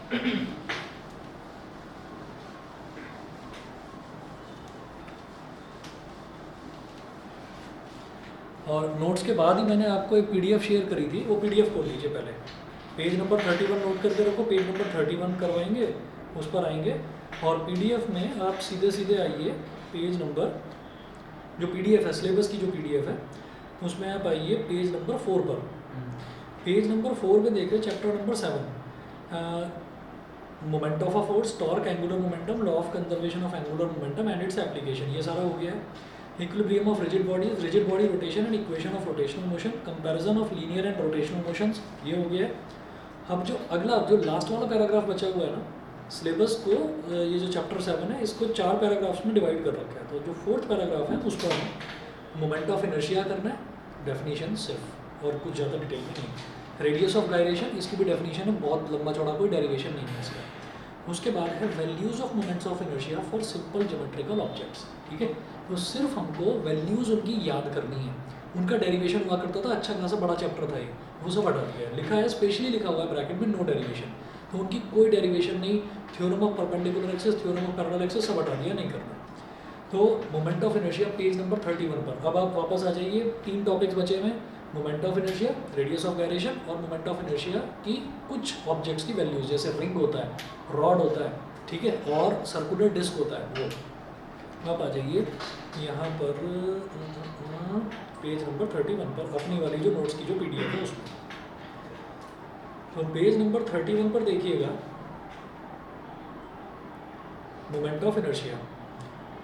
और नोट्स के बाद ही मैंने आपको एक पीडीएफ शेयर करी थी, वो पीडीएफ खोल लीजिए पहले। पेज नंबर 31 नोट करके रखो, पेज नंबर 31 करवाएंगे, उस पर आएंगे और पीडीएफ में आप सीधे सीधे आइए पेज नंबर, जो पीडीएफ है सिलेबस की जो पीडीएफ है उसमें आप आइए पेज नंबर 4 पर। पेज नंबर 4 पे देखिए chapter number 7, moment of a force, torque, angular momentum, law of conservation of angular momentum and its application, ये सारा हो गया है। Equilibrium of rigid body rotation and equation of rotational motion, comparison of linear and rotational motions, ये हो गया है। अब जो अगला जो लास्ट वाला पैराग्राफ बचा हुआ है ना, सिलेबस को ये जो चैप्टर 7 है इसको 4 पैराग्राफ्स में डिवाइड कर रखा है। तो जो 4th पैराग्राफ है उस पर हमें मोमेंट ऑफ इनर्शिया करना है, डेफिनेशन सिर्फ, और कुछ ज़्यादा डिटेल में नहीं। रेडियस ऑफ गायरेशन, इसकी भी डेफिनेशन है, बहुत लंबा चौड़ा कोई डेरिवेशन नहीं है इसका। उसके बाद है values of moments of inertia for simple geometrical objects, ठीक है। तो सिर्फ हमको वैल्यूज़ उनकी याद करनी है। उनका डेरिवेशन हुआ करता था, अच्छा खासा बड़ा चैप्टर था ये, वो सब हटा दिया है। लिखा है, स्पेशली लिखा हुआ है ब्रैकेट में, नो डेरिवेशन, तो उनकी कोई डेरिवेशन नहीं। Theorem of perpendicular axis, theorem of parallel axis सब हटा दिया, नहीं करना। तो moment of inertia page number 31 पर। अब आप वापस आ जाइए, 3 टॉपिक्स बचे हुए हैं, moment of inertia, radius of gyration और मोमेंट ऑफ इनर्शिया की कुछ ऑब्जेक्ट्स की वैल्यूज, जैसे रिंग होता है, रॉड होता है, ठीक है, और सर्कुलर डिस्क होता है वो। आप आ जाइए यहाँ पर पेज नंबर 31 पर, अपनी वाली जो नोट्स की जो पीडीएफ है उसमें। तो पेज नंबर 31 पर देखिएगा, moment of inertia.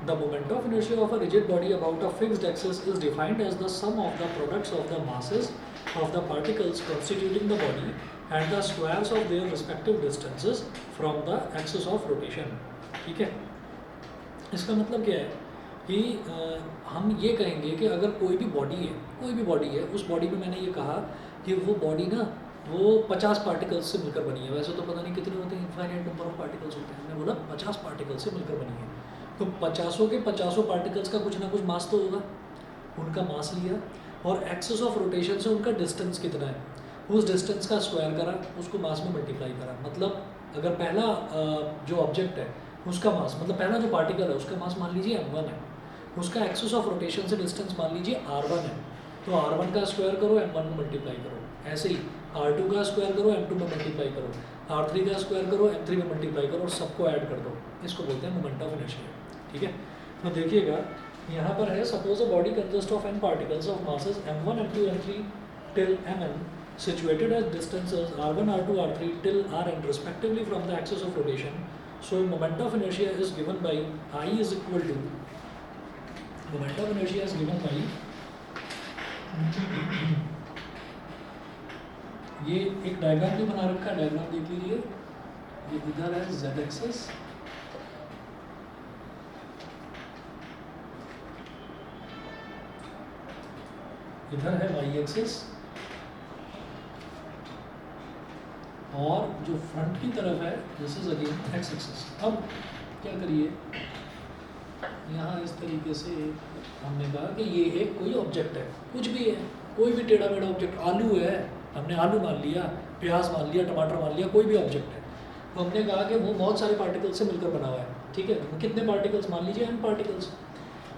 The moment of inertia of a rigid body about a fixed axis is defined as the sum of the products of the masses of the particles constituting the body and the squares of their respective distances from the axis of rotation, ठीक है। इसका मतलब क्या है कि हम ये कहेंगे कि अगर कोई भी बॉडी है, उस बॉडी में मैंने ये कहा कि वो बॉडी ना वो 50 पार्टिकल्स से मिलकर बनी है। वैसे तो पता नहीं कितने होते हैं, इनफाइनाइट नंबर ऑफ पार्टिकल्स होते हैं, मैंने बोला 50 पार्टिकल्स से मिलकर बनी है। तो 50 के 50 पार्टिकल्स का कुछ ना कुछ मास तो होगा, उनका मास लिया और एक्सिस ऑफ रोटेशन से उनका डिस्टेंस कितना है, उस डिस्टेंस का स्क्वायर करा, उसको मास में मल्टीप्लाई करा। मतलब अगर पहला जो ऑब्जेक्ट है उसका मास, मतलब पहला जो पार्टिकल है उसका मास मान लीजिए m1 है, उसका एक्सिस ऑफ रोटेशन से डिस्टेंस मान लीजिए r1 है, तो r1 का स्क्वायर करो m1 में मल्टीप्लाई करो। ऐसे ही r2 का स्क्वायर करो m2 में मल्टीप्लाई करो, r3 का स्क्वायर करो m3 में मल्टीप्लाई करो और सबको ऐड कर दो। इसको बोलते हैं मोमेंट ऑफ इनर्शिया, ठीक है। तो देखिएगा यहाँ पर है, suppose a body consist of n particles of masses m1 m2 m3 till mn situated at distances r1 r2 r3 till rn respectively from the axis of rotation. So moment of inertia is given by I is equal to, moment of inertia is given by ये एक diagram भी बना रखा है, diagram देख लीजिए, ये इधर है z एक्सिस, इधर है y एक्सिस, और जो फ्रंट की तरफ है this is again x axis. अब क्या करिए, यहाँ इस तरीके से हमने कहा कि ये एक कोई ऑब्जेक्ट है, कुछ भी है, कोई भी टेढ़ा मेढ़ा ऑब्जेक्ट, आलू है, हमने आलू मान लिया, प्याज मान लिया, टमाटर मान लिया, कोई भी ऑब्जेक्ट है। तो हमने कहा कि वो बहुत सारे पार्टिकल्स से मिलकर बना हुआ है, ठीक है। तो कितने पार्टिकल्स, मान लीजिए n पार्टिकल्स।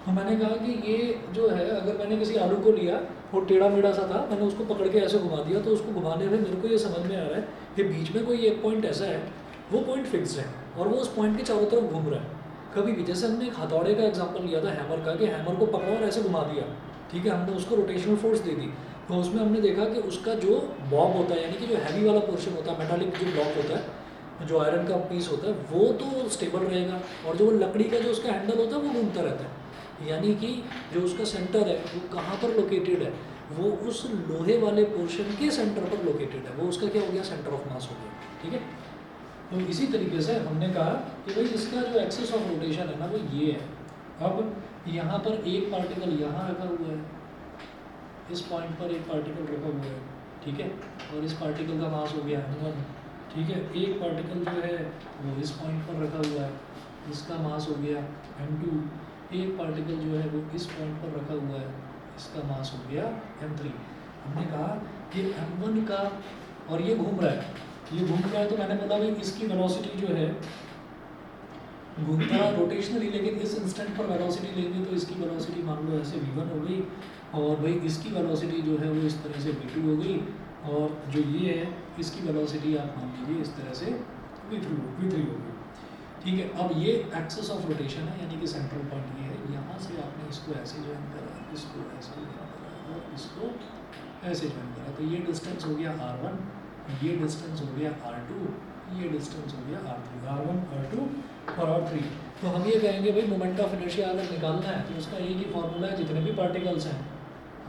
तो मैंने कहा कि ये जो है, अगर मैंने किसी आलू को लिया, वो टेढ़ा मेढ़ा सा था, मैंने उसको पकड़ के ऐसे घुमा दिया, तो उसको घुमाने में मेरे को ये समझ में आ रहा है कि बीच में कोई एक पॉइंट ऐसा है, वो पॉइंट फिक्स है और वो उस पॉइंट के चारों तरफ घूम रहा है। कभी भी, जैसे हमने एक हथौड़े का एग्जाम्पल लिया था हैमर का, कि हैमर को पकड़ा और ऐसे घुमा दिया, ठीक है, हमने उसको रोटेशनल फोर्स दे दी, तो उसमें हमने देखा कि उसका जो बॉब होता है, यानी कि जो हैवी वाला पोर्शन होता है, मेटालिक जो ब्लॉक होता है, जो आयरन का पीस होता है, वो तो स्टेबल रहेगा, और जो लकड़ी का जो उसका हैंडल होता है वो घूमता रहता है। यानी कि जो उसका सेंटर है वो कहाँ पर लोकेटेड है, वो उस लोहे वाले पोर्शन के सेंटर पर लोकेटेड है, वो उसका क्या हो गया, सेंटर ऑफ मास हो गया, ठीक है। तो इसी तरीके से हमने कहा कि भाई इसका जो एक्सिस ऑफ रोटेशन है ना वो ये है। अब यहाँ पर एक पार्टिकल यहाँ रखा हुआ है, इस पॉइंट पर एक पार्टिकल रखा हुआ है, ठीक है, और इस पार्टिकल का मास हो गया m1, ठीक है। एक पार्टिकल जो है वो इस पॉइंट पर रखा हुआ है, इसका मास हो गया m2। एक पार्टिकल जो है वो इस पॉइंट पर रखा हुआ है, इसका मास हो गया m3। हमने कहा कि m1 का, और ये घूम रहा है, ये घूम रहा है तो मैंने बोला भाई इसकी वेलोसिटी जो है घूमता है रोटेशनली, लेकिन इस इंस्टेंट पर वेलोसिटी लेंगे तो इसकी वेलोसिटी मान लो ऐसे v1 हो गई, और भाई इसकी वेलोसिटी जो है वो इस तरह से v2 हो गई, और जो ये है इसकी वेलोसिटी आप मान लीजिए इस तरह से v3 हो गई। ठीक है, अब ये एक्सेस ऑफ रोटेशन है, यानी कि सेंट्रल पॉइंट ये है, यहाँ से आपने इसको ऐसे ज्वाइन करा, इसको ऐसे ज्वाइन करा और इसको ऐसे ज्वाइन करा, तो ये डिस्टेंस हो गया r1, ये डिस्टेंस हो गया r2, ये डिस्टेंस हो गया r3, r1 r2 और r3। तो हम ये कहेंगे भाई मोमेंट ऑफ इनर्शिया अगर निकालना है तो उसका एक ही फॉर्मूला है, जितने भी पार्टिकल्स हैं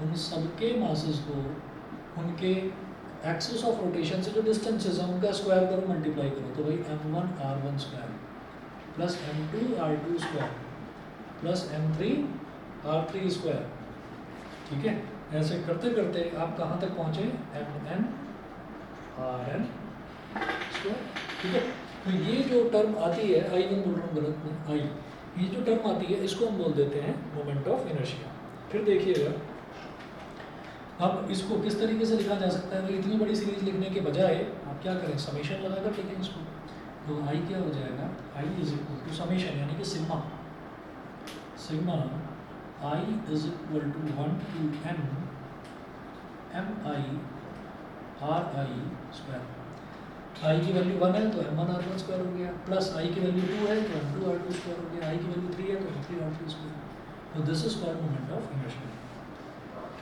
उन सबके मासेस को उनके एक्सिस ऑफ रोटेशन से जो डिस्टेंसेस हैं उनका स्क्वायर करो, मल्टीप्लाई करो, तो भाई m1 r1 square plus m2 r2 square plus m3 r3 square. ठीक है, ऐसे करते करते आप कहाँ तक पहुँचे, mn rn स्क्वायर। ठीक है, तो ये जो टर्म आती है, आई वन बोल रहा हूँ गलत में, आई, ये जो टर्म आती है इसको हम बोल देते हैं मोमेंट ऑफ इनर्शिया। फिर देखिएगा अब इसको किस तरीके से लिखा जा सकता है, तो इतनी बड़ी सीरीज लिखने के बजाय आप क्या करें, समेशन लगाकर लिखें इसको, तो आई क्या हो जाएगा, I is equal to summation यानी कि sigma, sigma I is equal to 1 to n m i r i square. I की वैल्यू 1 है तो m1 r1 स्क्वायर हो गया, प्लस आई की वैल्यू 2 है तो m2 r2 स्क्वायर हो गया, आई की वैल्यू 3 है तो m3 r3 स्क्वायर। तो this is called moment of inertia.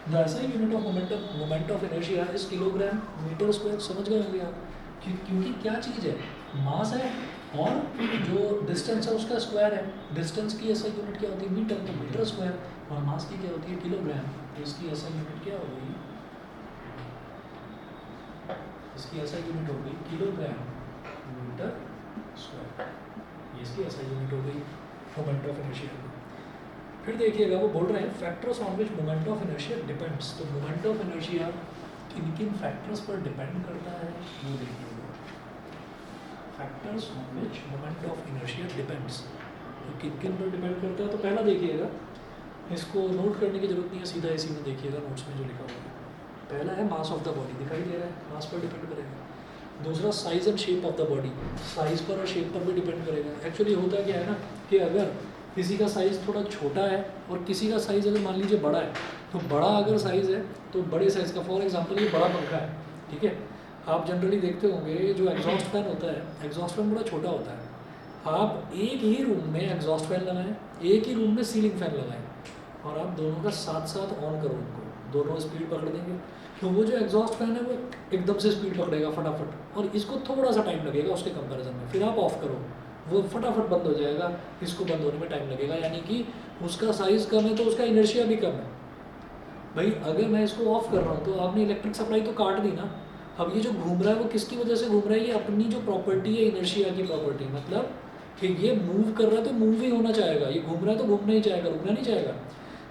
The SI unit of moment of inertia is kilogram metre square. समझ गए होंगे आप, क्योंकि क्या चीज़ है, मास है और जो डिस्टेंस है उसका स्क्वायर है। डिस्टेंस की एसआई यूनिट क्या होती है, मीटर, तो मीटर स्क्वायर, और मास की क्या होती है, किलोग्राम, तो इसकी एसआई यूनिट क्या हो गई, इसकी एसआई यूनिट हो गई किलोग्राम मीटर स्क्वायर, ये इसकी एसआई यूनिट हो गई मोमेंट ऑफ इनर्शिया। फिर देखिएगा वो बोल रहे हैं factors on which moment of inertia depends. तो मोमेंट ऑफ इनर्शिया किन किन फैक्टर्स पर डिपेंड करता है वो देखिएगा, factors on which moment of inertia depends, तो किन किन पर डिपेंड करता है। तो पहला देखिएगा, इसको नोट करने की जरूरत नहीं है, सीधा इसी में देखिएगा नोट्स में जो लिखा हुआ है। पहला है मास ऑफ द बॉडी, दिखाई दे रहा है, मास पर डिपेंड करेगा। दूसरा size and shape of the body, size पर और शेप पर भी डिपेंड करेगा। एक्चुअली होता क्या है ना कि अगर किसी का साइज़ थोड़ा छोटा है और किसी का साइज़ अगर मान लीजिए बड़ा है, तो बड़ा अगर साइज़ है तो बड़े साइज़ का, फॉर एग्जांपल ये बड़ा पंखा है, ठीक है, आप जनरली देखते होंगे जो एग्जॉस्ट फैन होता है, एग्जॉस्ट फैन बड़ा छोटा होता है। आप एक ही रूम में एग्जॉस्ट फैन लगाएं, एक ही रूम में सीलिंग फैन लगाएं और आप दोनों का साथ साथ ऑन करो उनको, दोनों स्पीड पकड़ देंगे, तो वो जो एग्जॉस्ट फैन है वो एकदम से स्पीड पकड़ेगा फटाफट, और इसको थोड़ा सा टाइम लगेगा उसके कंपैरिजन में। फिर आप ऑफ करो, वो फटाफट बंद हो जाएगा, इसको बंद होने में टाइम लगेगा, यानी कि उसका साइज़ कम है तो उसका इनर्शिया भी कम है। भाई अगर मैं इसको ऑफ कर रहा हूँ तो आपने इलेक्ट्रिक सप्लाई तो काट दी ना। अब ये जो घूम रहा है वो किसकी वजह से घूम रहा है, ये अपनी जो प्रॉपर्टी है इनर्शिया की प्रॉपर्टी, मतलब कि ये मूव कर रहा है तो मूव ही होना चाहेगा, ये घूम रहा है तो घूमना ही चाहेगा, रुकना नहीं चाहेगा।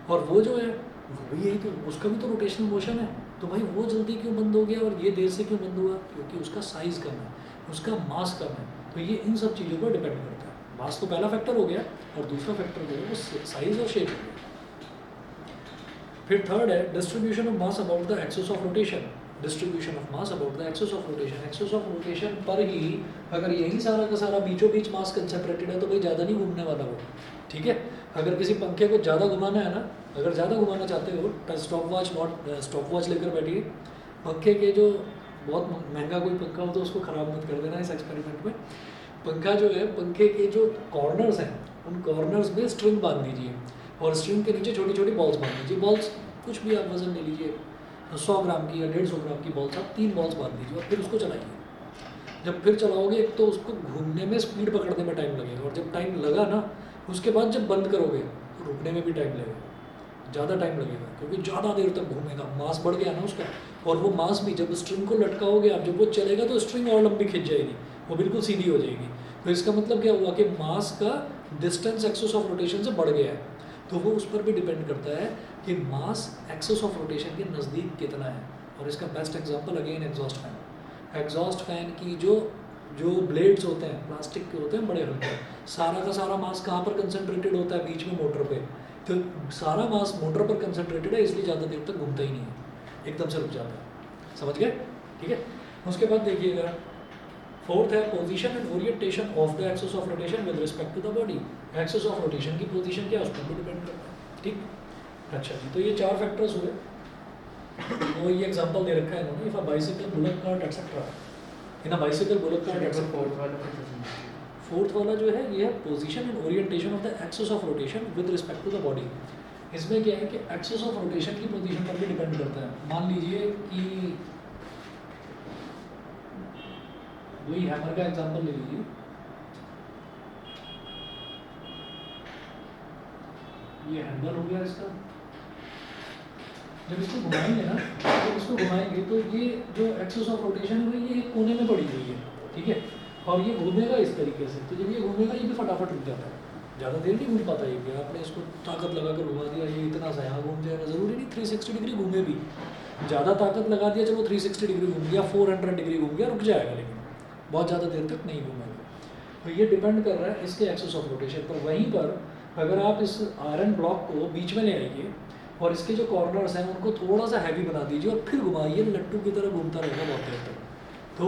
और वो जो है वो भी यही, तो उसका भी तो रोटेशनल मोशन है, तो भाई वो जल्दी क्यों बंद हो गया और ये देर से क्यों बंद हुआ, क्योंकि उसका साइज़ कम है, उसका मास कम है। तो ये इन सब चीज़ों पर डिपेंड करता है। मास तो पहला फैक्टर हो गया और दूसरा फैक्टर जो है वो साइज और शेप हो गया। फिर थर्ड है distribution of mass about the axis of rotation, distribution of mass about the axis of rotation. Axis of rotation पर ही अगर यही सारा का सारा बीचों बीच मास कंसंट्रेटेड है तो भाई ज़्यादा नहीं घूमने वाला वो, ठीक है। अगर किसी पंखे को ज़्यादा घुमाना है ना, अगर ज़्यादा घुमाना चाहते हो, स्टॉप वॉच लेकर बैठिए, पंखे के जो बहुत महंगा कोई पंखा हो तो उसको ख़राब मत कर देना इस एक्सपेरिमेंट में। पंखा जो है, पंखे के जो कॉर्नर्स हैं उन कॉर्नर्स में स्ट्रिंग बांध दीजिए और स्ट्रिंग के नीचे छोटी छोटी बॉल्स बांध दीजिए। बॉल्स कुछ भी आप वजन ले लीजिए, 100 ग्राम की या 150 ग्राम की बॉल्स, आप 3 बॉल्स बांध दीजिए और फिर उसको चलाइए। जब फिर चलाओगे एक तो उसको घूमने में, स्पीड पकड़ने में टाइम लगेगा, और जब टाइम लगा ना उसके बाद जब बंद करोगे तो रुकने में भी टाइम लगेगा, ज़्यादा टाइम लगेगा, क्योंकि ज़्यादा देर तक घूमेगा, मास बढ़ गया ना उसका। और वो मास भी जब स्ट्रिंग को लटकाओगे आप, जब वो चलेगा तो स्ट्रिंग और लंबी खिंच जाएगी, वो बिल्कुल सीधी हो जाएगी। तो इसका मतलब क्या हुआ कि मास का डिस्टेंस एक्सिस ऑफ रोटेशन से बढ़ गया है। तो वो उस पर भी डिपेंड करता है कि मास एक्सिस ऑफ रोटेशन के नज़दीक कितना है। और इसका best example again exhaust fan. Exhaust fan की जो ब्लेड्स होते हैं प्लास्टिक के होते हैं बड़े हल्के, सारा का सारा मास कहाँ पर कंसंट्रेटेड होता है, बीच में मोटर पे। तो सारा मास मोटर पर कंसंट्रेटेड है, इसलिए ज़्यादा देर तक घूमता ही नहीं है, एकदम से रुक जाता है। समझ गए, ठीक है। उसके बाद देखिएगा फोर्थ है position and orientation of the axis of rotation with respect to the body. Axis of rotation की पोजीशन क्या है उस पर भी डिपेंड करता है। ठीक, अच्छा जी, तो ये 4 फैक्टर्स हुए। तो ये एग्जांपल दे रखा है इन्होंने, if a bicycle bullet cart etcetera, in a bicycle bullet cart etcetera. Fourth वाला जो है ये है position and orientation of the axis of rotation with respect to the body. इसमें क्या है कि एक्सिस ऑफ रोटेशन की पोजीशन पर भी डिपेंड करता है। मान लीजिए कि वही हैमर का एग्जांपल ले लीजिए, ये हैंडल हो गया इसका। जब इसको घुमाएंगे ना, जब इसको घुमाएंगे तो ये जो एक्सिस ऑफ रोटेशन है ये एक कोने में पड़ी हुई है, ठीक है, और ये घूमेगा इस तरीके से। तो जब ये घूमेगा ये भी फटाफट रुक जाता है, ज़्यादा देर नहीं घूम पाता ये। कि आपने इसको ताकत लगा कर घुमा दिया, ये इतना सा यहाँ घूम जाएगा, ज़रूरी नहीं 360 डिग्री घूमे भी। ज़्यादा ताकत लगा दिया, चलो 360 डिग्री घूम गया, 400 डिग्री घूम गया, रुक जाएगा, लेकिन बहुत ज़्यादा देर तक नहीं घूमेगा। तो ये डिपेंड कर रहा है इसके एक्सिस ऑफ रोटेशन पर। वहीं पर अगर आप इस आयरन ब्लॉक को बीच में ले आइए और इसके जो कॉर्नर्स हैं उनको थोड़ा सा हैवी बना दीजिए और फिर घुमाइए, लट्टू की तरह घूमता रहेगा बहुत देर तक। तो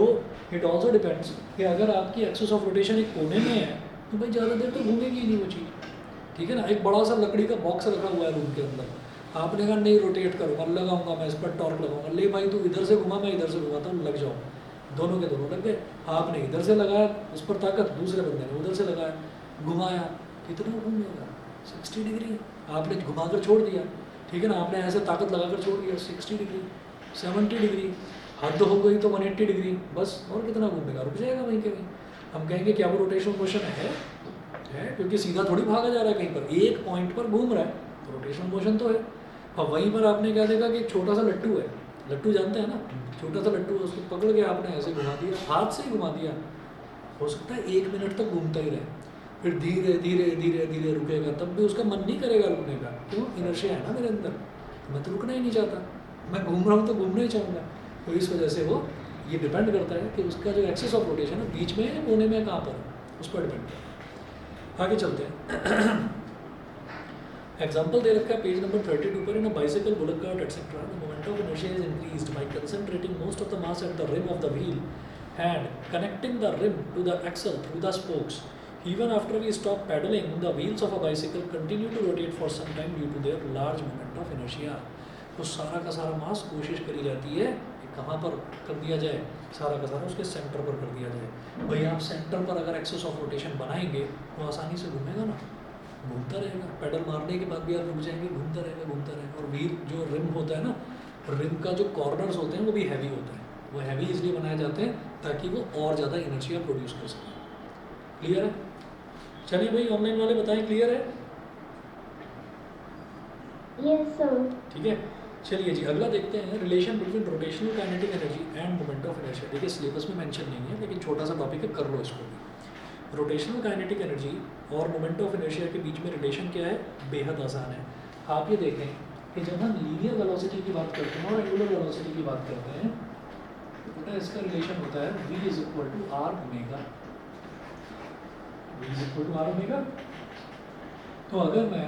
इट ऑल्सो डिपेंड्स कि अगर आपकी एक्सिस ऑफ रोटेशन एक कोने में है तो भाई ज़्यादा देर तो घूमेगी ही नहीं वो चीज़, ठीक है ना। एक बड़ा सा लकड़ी का बॉक्स रखा हुआ है रूम के अंदर, आपने कहा नहीं रोटेट करूँगा, लगाऊंगा मैं इस पर टॉर्क लगाऊंगा, ले भाई तू इधर से घुमा मैं इधर से घुमाता हूँ, लग जाओ, दोनों के दोनों लग गए। आपने इधर से लगाया उस पर ताकत, दूसरे बंदे ने उधर से लगाया, घुमाया, कितना घूमेगा 60 डिग्री। आपने घुमा कर छोड़ दिया, ठीक है ना, आपने ऐसे ताकत लगा कर छोड़ दिया 60 डिग्री 70 डिग्री, हद हो गई तो 180 डिग्री, बस और कितना घूमेगा, रुक जाएगा वहीं के वहीं। हम कहेंगे क्या वो रोटेशनल मोशन है, क्योंकि सीधा थोड़ी भागा जा रहा है कहीं पर, एक पॉइंट पर घूम रहा है तो रोटेशनल मोशन तो है। और वहीं पर आपने क्या देखा कि एक छोटा सा लट्टू है, लट्टू जानते हैं ना, छोटा सा लट्टू है, उसको पकड़ के आपने ऐसे घुमा दिया, हाथ से ही घुमा दिया, हो सकता है 1 मिनट तक घूमता ही रहे, फिर धीरे धीरे धीरे धीरे रुकेगा, तब भी उसका मन नहीं करेगा रुकने का। क्यों, इनर्शिया है ना मेरे अंदर, मैं तो रुकना ही नहीं चाहता, मैं घूम रहा हूँ तो घूमना ही चाहूँगा। तो इस वजह से वो ये डिपेंड करता है कि उसका जो एक्सिस ऑफ रोटेशन है बीच में है, कोने में, कहाँ पर है, उस पर डिपेंड करता है। आगे चलते हैं। एग्जाम्पल दे रखा है पेज नंबर 32 पर, in a bicycle, bullet cart etcetera, the moment of inertia is increased by concentrating most of the mass at the rim of the wheel and connecting the rim to the axle through the spokes. Even after we stop pedaling, the wheels of a bicycle continue to rotate for some time due to their large moment of inertia. तो सारा का सारा मास कोशिश करी जाती है कि कहाँ पर कर दिया जाए, सारा का सारा उसके सेंटर पर कर दिया जाए। भाई आप सेंटर पर अगर एक्सिस ऑफ रोटेशन बनाएंगे तो आसानी से घूमेगा ना, घूमता रहेगा, पेडल मारने के बाद भी आप रुक जाएंगे, घूमता रहेगा घूमता रहेगा। और व्हील जो रिम होता है ना, रिम का जो कॉर्नर्स होते हैं वो भी हैवी होता है, वो हैवी इसलिए बनाए जाते हैं ताकि वो और ज़्यादा इनर्शिया प्रोड्यूस कर सकें। क्लियर है? चलिए भाई ऑनलाइन वाले बताएं, क्लियर है? Yes sir. ठीक है, चलिए जी अगला देखते हैं, relation between rotational kinetic energy end moment of inertia. देखिए सिलेबस में मेंशन नहीं है लेकिन छोटा सा टॉपिक है, कर लो इसको भी। रोटेशनल काइनेटिक एनर्जी और मोमेंट ऑफ इनर्शिया के बीच में रिलेशन क्या है, बेहद आसान है। आप ये देखें कि जब हम लीनियर वेलोसिटी की बात करते हैं और एंगुलर वेलोसिटी की बात करते हैं तो इसका रिलेशन होता है v is equal to R omega, v is equal to R omega. तो अगर मैं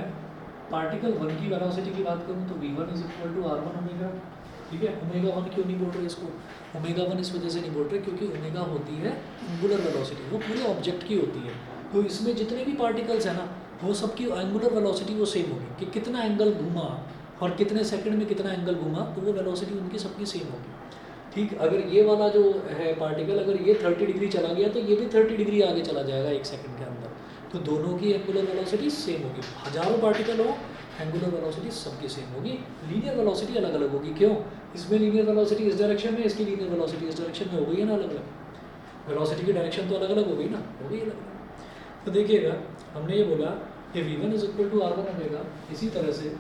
पार्टिकल 1 की वेलोसिटी की बात करूं तो v1 is equal to r1 omega, ठीक है। ओमेगा 1 क्यों नहीं बोल रहे इसको, ओमेगा 1 इस वजह से नहीं बोल रहे क्योंकि ओमेगा होती है एंगुलर वेलोसिटी, वो पूरे ऑब्जेक्ट की होती है। तो इसमें जितने भी पार्टिकल्स हैं ना वो सबकी एंगुलर वेलोसिटी वो सेम होगी, कि कितना एंगल घूमा और कितने सेकंड में कितना एंगल घूमा, तो वो वेलोसिटी उनकी सबकी सेम होगी। ठीक, अगर ये वाला जो है पार्टिकल अगर ये 30 डिग्री चला गया तो ये भी 30 डिग्री आगे चला जाएगा 1 सेकंड के अंदर, तो दोनों की एंगुलर वेलोसिटी सेम होगी। हजारों पार्टिकल हो, एंगुलर वेलोसिटी सबकी सेम होगी, लीनियर वेलोसिटी अलग अलग होगी। क्यों, इसमें लीनियर वेलोसिटी इस डायरेक्शन में, इसकी लीनियर वेलोसिटी इस डायरेक्शन में हो गई है ना, अलग अलग वेलोसिटी की डायरेक्शन तो अलग अलग हो गई ना, हो गई अलग अलग। तो देखिएगा हमने ये बोला कि v1 is equal to r1 omega, इसी तरह से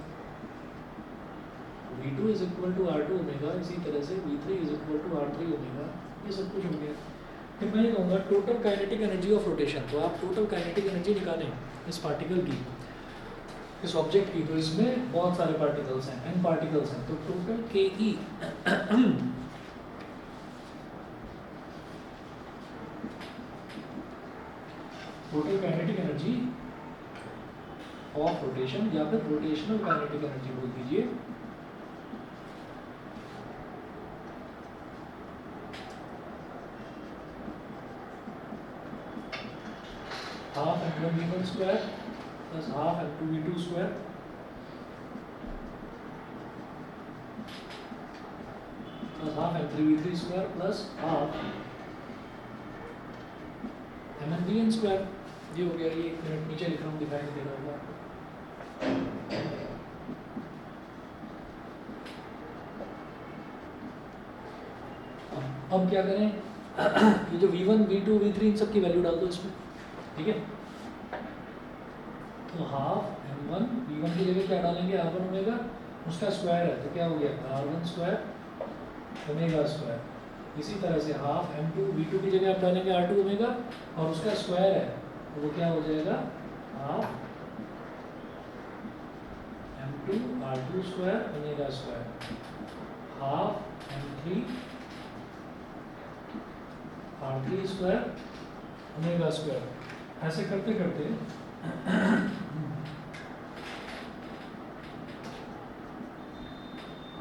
v2 is equal to r2 omega, इसी तरह से v3 is equal to r3 omega, ये सब कुछ हो गया। फिर मैं ये कहूँगा total kinetic energy of rotation, तो आप टोटल काइनेटिक एनर्जी निकालें इस पार्टिकल की, इस ऑब्जेक्ट की। तो इसमें बहुत सारे पार्टिकल्स हैं, n पार्टिकल्स हैं, तो total ke total kinetic energy of rotation या फिर रोटेशनल काइनेटिक एनर्जी बोल दीजिए, half m1 v1 square plus half m2 v2 square plus half m3 v3 square plus half mn vn square. ये हो गया। ये 1 मिनट नीचे लिख रहा हूँ, दिखाई नहीं दे रहा होगा आपको। अब क्या करें, ये जो v1 v2 v3 इन सब की वैल्यू डाल दो इसमें, ठीक है। तो हाफ m1 v1 की जगह क्या डालेंगे, r1 ओमेगा, उसका स्क्वायर है तो क्या हो गया r1 स्क्वायर ओमेगा स्क्वायर। इसी तरह से हाफ m2 v2 की जगह आप डालेंगे r2 ओमेगा और उसका स्क्वायर है तो वो क्या हो जाएगा half m2 r2 square omega square half m3 r3 square omega square. ऐसे करते करते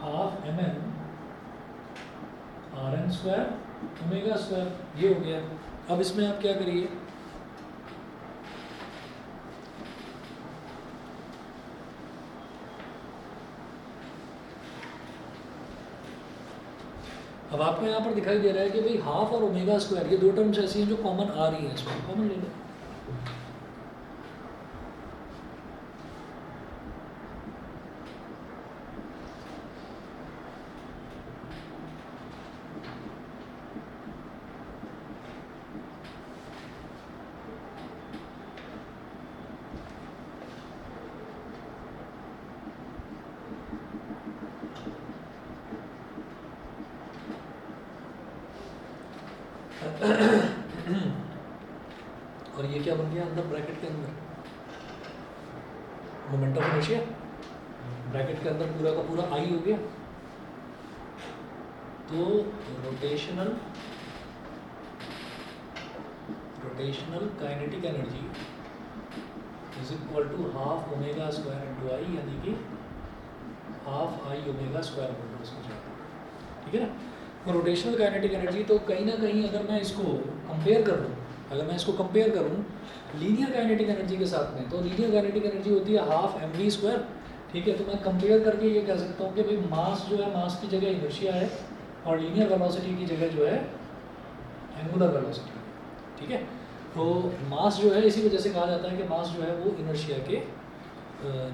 half mn rn square omega square ये हो गया। अब इसमें आप क्या करिए, अब आपको यहाँ पर दिखाई दे रहा है कि भाई हाफ और ओमेगा स्क्वायर ये दो टर्म्स ऐसी हैं जो कॉमन आ रही हैं, इसमें कॉमन ले लो। और ये क्या बन गया अंदर ब्रैकेट के अंदर, मोमेंट ऑफ इनर्शिया ब्रैकेट के अंदर पूरा का पूरा आई हो गया। तो rotational kinetic energy is equal to half omega square into I, यानी कि हाफ आई ओमेगा स्क्वायर बोल रहा उसको जाता है, ठीक है ना। तो रोटेशनल काइनेटिक एनर्जी तो कहीं ना कहीं अगर मैं इसको कंपेयर कर लूँ, अगर मैं इसको कंपेयर करूँ लीनियर काइनेटिक एनर्जी के साथ में, तो लीनियर काइनेटिक एनर्जी होती है हाफ mv स्क्वायर, ठीक है। तो मैं कंपेयर करके ये कह सकता हूँ कि भाई मास जो है, मास की जगह इनर्शिया है और लीनियर वेलोसिटी की जगह जो है एंगुलर वेलोसिटी, ठीक है। तो मास जो है इसी वजह से कहा जाता है कि मास जो है वो इनर्शिया के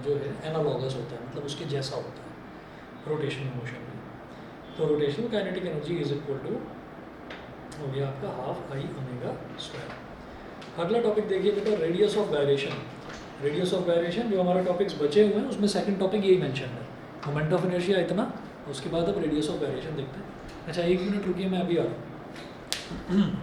जो है एनालॉगस होता है, मतलब उसके जैसा होता है रोटेशनल मोशन में। तो rotational kinetic energy is equal to हो गया आपका हाफ आई ओमेगा स्क्वायर। अगला टॉपिक देखिए बेटा, radius of gyration. Radius of gyration जो हमारा टॉपिक्स बचे हुए हैं उसमें सेकंड टॉपिक यही मेंशन है, मोमेंट ऑफ इनर्शिया इतना, उसके बाद अब रेडियस ऑफ गायरेशन देखते हैं। अच्छा 1 मिनट रुकिए, मैं अभी आ रहा हूँ।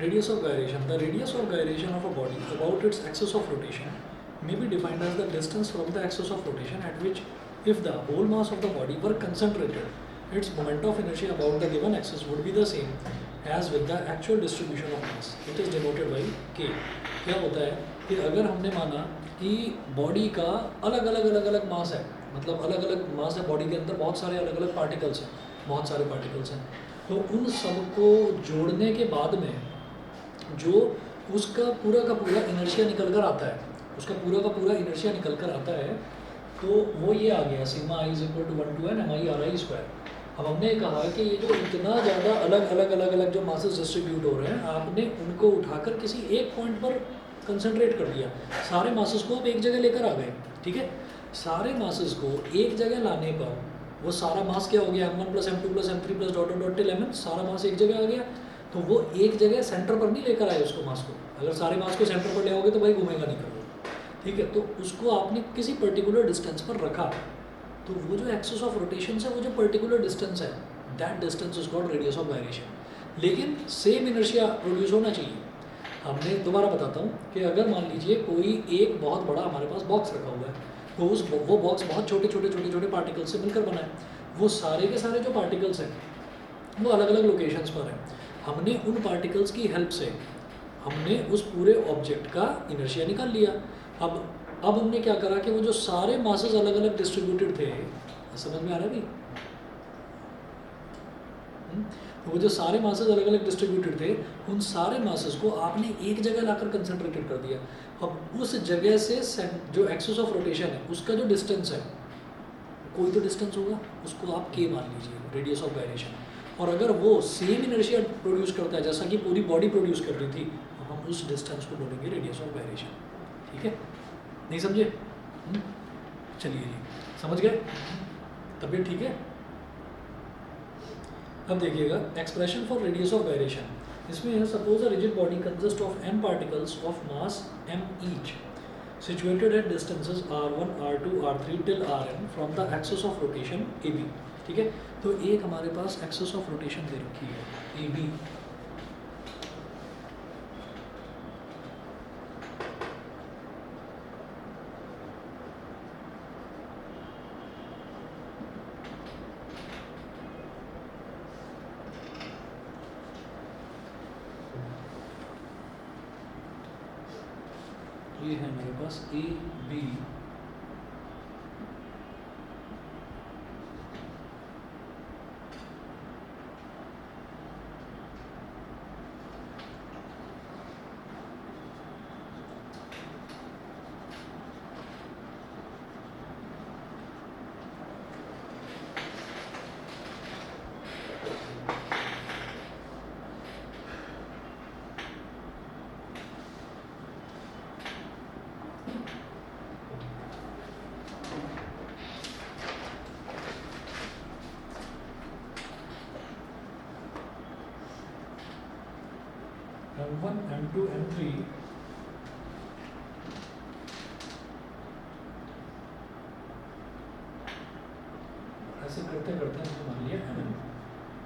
Radius of gyration. The radius of gyration of a body about its axis of rotation may be defined as the distance from the axis of rotation at which, if the whole mass of the body were concentrated, its moment of inertia about the given axis would be the same as with the actual distribution of mass. It is denoted by K. क्या होता है कि अगर हमने माना कि body का अलग अलग मास है, मतलब अलग अलग मास है बॉडी के अंदर, बहुत सारे अलग अलग पार्टिकल्स हैं, बहुत सारे पार्टिकल्स हैं, तो उन सबको जोड़ने के बाद में जो उसका पूरा का पूरा इनर्शिया निकल कर आता है, उसका पूरा का पूरा इनर्शिया निकल कर आता है, तो वो ये आ गया sigma I is equal to 1 to n mi r i square. अब हमने कहा कि ये जो इतना ज़्यादा अलग अलग जो मासेस डिस्ट्रीब्यूट हो रहे हैं, आपने उनको उठाकर किसी एक पॉइंट पर कंसंट्रेट कर दिया, सारे मासेस को आप एक जगह लेकर आ गए, ठीक है। सारे मासेस को एक जगह लाने पर वो सारा मास क्या हो गया, m1 + m2 + m3 + dot dot till mn, सारा मास एक जगह आ गया। तो वो एक जगह सेंटर पर नहीं लेकर आए उसको, मास को। अगर सारे मास को सेंटर पर ले आओगे तो भाई घूमेगा नहीं कभी, ठीक है। तो उसको आपने किसी पर्टिकुलर डिस्टेंस पर रखा, तो वो जो एक्सिस ऑफ रोटेशन है, वो जो पर्टिकुलर डिस्टेंस है, that distance is called radius of gyration. लेकिन सेम इनर्शिया प्रोड्यूस होना चाहिए। हमने दोबारा बताता हूँ कि अगर मान लीजिए कोई एक बहुत बड़ा हमारे पास बॉक्स रखा हुआ है, तो वो बॉक्स बहुत छोटे छोटे पार्टिकल्स से मिलकर बना है। वो सारे के सारे जो पार्टिकल्स हैं वो अलग अलग लोकेशंस पर हैं। हमने उन पार्टिकल्स की हेल्प से हमने उस पूरे ऑब्जेक्ट का इनर्शिया निकाल लिया। अब हमने क्या करा कि वो जो सारे मासेस अलग अलग डिस्ट्रीब्यूटेड थे, समझ में आ रहा है भी? वो जो सारे मासेस अलग अलग डिस्ट्रीब्यूटेड थे, उन सारे मासेस को आपने एक जगह लाकर कंसंट्रेटेड कर दिया। अब उस जगह से जो एक्सिस ऑफ रोटेशन है उसका जो डिस्टेंस है, कोई तो डिस्टेंस होगा, उसको आप के मान लीजिए, रेडियस ऑफ गायरेशन। और अगर वो सेम इनर्शिया प्रोड्यूस करता है जैसा कि पूरी बॉडी प्रोड्यूस कर रही थी, तो हम उस डिस्टेंस को बोलेंगे रेडियस ऑफ गायरेशन। ठीक है, नहीं समझे? चलिए जी, समझ गए? तबीयत ठीक है? अब देखिएगा expression for radius of gyration. इसमें है, suppose a rigid body consist of m particles of mass m each situated at distances r1, r2, r3 till rn from the axis of rotation AB। ठीक है, तो एक हमारे पास axis of rotation दे रखी है AB, ये है मेरे पास AB, M1, M2, M3 ऐसे करते करते हमको मान लिया M,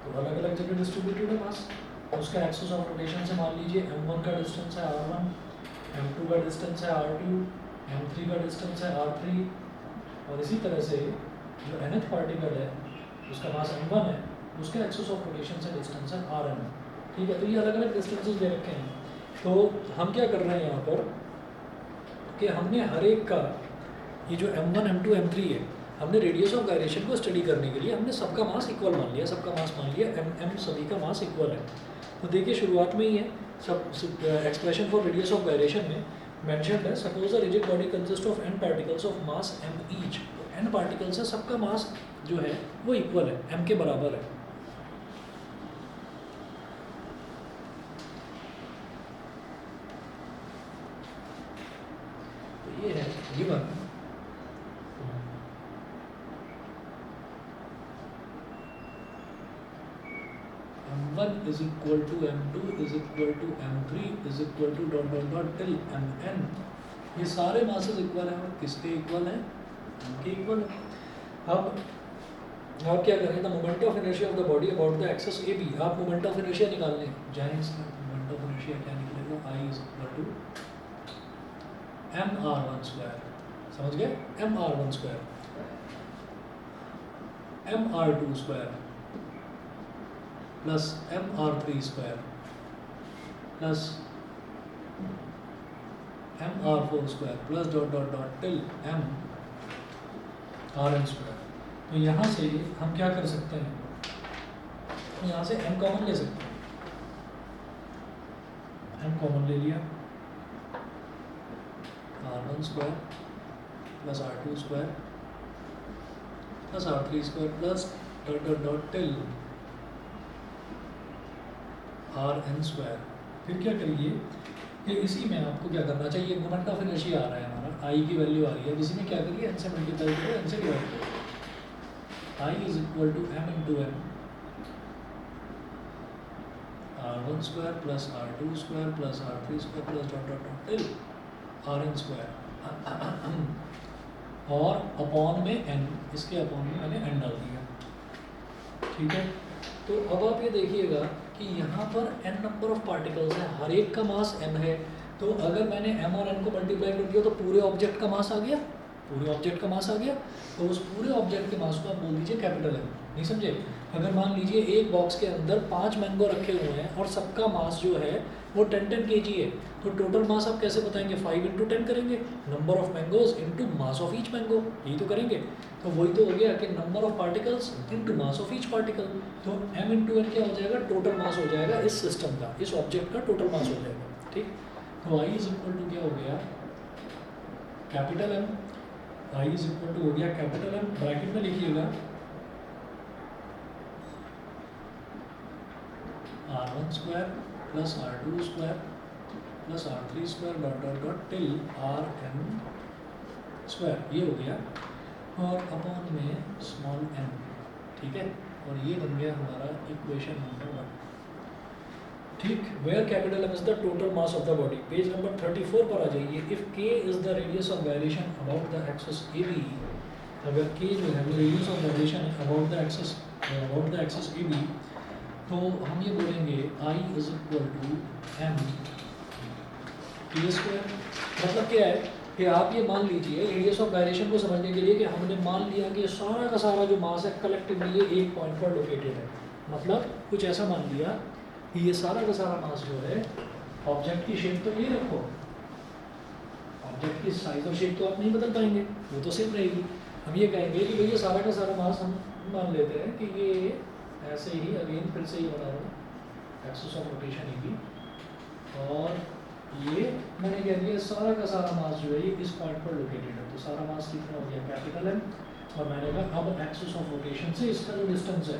तो अलग अलग जगह डिस्ट्रीब्यूटेड है मास। उसका एक्सिस ऑफ रोटेशन से मान लीजिए M1 का डिस्टेंस है R1, M2 का डिस्टेंस है R2, M3 का डिस्टेंस है R3, और इसी तरह से जो nth पार्टिकल है उसका मास M1 है, उसके एक्सिस ऑफ रोटेशन से डिस्टेंस है Rn। ठीक है, तो ये अलग अलग डिस्टेंसेस दे रखे हैं। तो हम क्या कर रहे हैं यहाँ पर कि हमने हर एक का ये जो M1, M2, M3 है, हमने रेडियस ऑफ गायरेशन को स्टडी करने के लिए हमने सबका मास इक्वल मान लिया, सबका मास मान लिया, M सभी का मास इक्वल है। तो देखिए शुरुआत में ही है सब expression for radius of gyration में मेंशन्ड है, suppose a rigid body consist of n particles of mass m each. तो n पार्टिकल्स है, सबका मास जो है वो इक्वल है, m के बराबर है। तो ये है given M1 is equal to M2 is equal to M3 is equal to dot dot dot till Mn। ये सारे मासेस इक्वल हैं, और किसके इक्वल हैं? M के इक्वल है। अब आप क्या करें, the moment of inertia of the body about the axis AB। आप मोमेंट ऑफ इनर्शिया निकालने जाएं, इसका मोमेंट मोमेंट ऑफ इनर्शिया क्या निकलेगा, I is equal to mr1 square, समझ गए, mr1 square mr2 square plus mr3 square plus mr4 square plus dot dot dot till m rn square. तो यहाँ से हम क्या कर सकते हैं, यहाँ से m कॉमन ले सकते हैं, m कॉमन ले लिया, r1 square plus r2 square plus r3 square plus dot dot dot till rn square. फिर क्या करिए कि इसी में आपको क्या करना चाहिए, मोमेंट ऑफ इनर्शिया आ रहा है हमारा, आई की वैल्यू आ रही है, इसी में क्या करिए, n से मल्टीप्लाई करो, n से डिवाइड करो, I is equal to m into m r1 square plus r2 square plus r3 square plus dot dot dot till rn square और अपॉन में n, इसके अपॉन में मैंने n डाल दिया, ठीक है। तो अब आप ये देखिएगा कि यहाँ पर n नंबर ऑफ पार्टिकल्स हैं, हर एक का मास n है, तो अगर मैंने m और n को मल्टीप्लाई कर दिया तो पूरे ऑब्जेक्ट का मास आ गया, पूरे ऑब्जेक्ट का मास आ गया, तो उस पूरे ऑब्जेक्ट के मास को आप बोल दीजिए कैपिटल M, नहीं समझे। अगर मान लीजिए एक बॉक्स के अंदर 5 मैंगो रखे हुए हैं और सबका मास जो है वो 10-10 kg है, तो टोटल मास आप कैसे बताएंगे, 5 इंटू 10 करेंगे, number of mangoes into mass of each mango, यही तो करेंगे। तो वही तो हो गया कि number of particles into mass of each particle, तो m इंटू n क्या हो जाएगा, टोटल मास हो जाएगा इस सिस्टम का, इस ऑब्जेक्ट का टोटल मास हो जाएगा, ठीक। तो I इज इक्वल टू क्या हो गया, capital M, I is equal to हो गया कैपिटल M, ब्रैकेट में लिखिएगा r1 square plus r2 square plus r3 square dot dot dot till rn square, ये हो गया, और अपॉन में स्मॉल n, ठीक है, और ये बन गया हमारा इक्वेशन नंबर 1, ठीक। Where capital M is the total mass of the body, page number 34 पर आ जाइए। If k is the radius of violation about the axis AB, अगर k जो है वो radius of violation about the axis AB, तो हम ये बोलेंगे I is equal to m k square. मतलब क्या है कि आप ये मान लीजिए रेडियस ऑफ वायलेशन को समझने के लिए कि हमने मान लिया कि सारा का सारा जो मास है कलेक्टिवली एक पॉइंट पर लोकेटेड है, मतलब कुछ ऐसा मान लिया कि ये सारा का सारा मास जो है, ऑब्जेक्ट की शेप तो ये रखो, ऑब्जेक्ट की साइज और शेप तो आप नहीं बदल पाएंगे, वो तो सेम रहेगी। हम ये कहेंगे कि भैया सारा का सारा मास हम मान लेते हैं कि ये ऐसे ही, अगेन फिर से ही बना रहा हूँ एक्सिस ऑफ रोटेशन AB, और ये मैंने कह दिया सारा का सारा मास जो है ये इस पॉइंट पर लोकेटेड है, तो सारा मास कितना हो गया, कैपिटल M, और मैंने कहा अब एक्सिस ऑफ रोटेशन से इसका जो डिस्टेंस है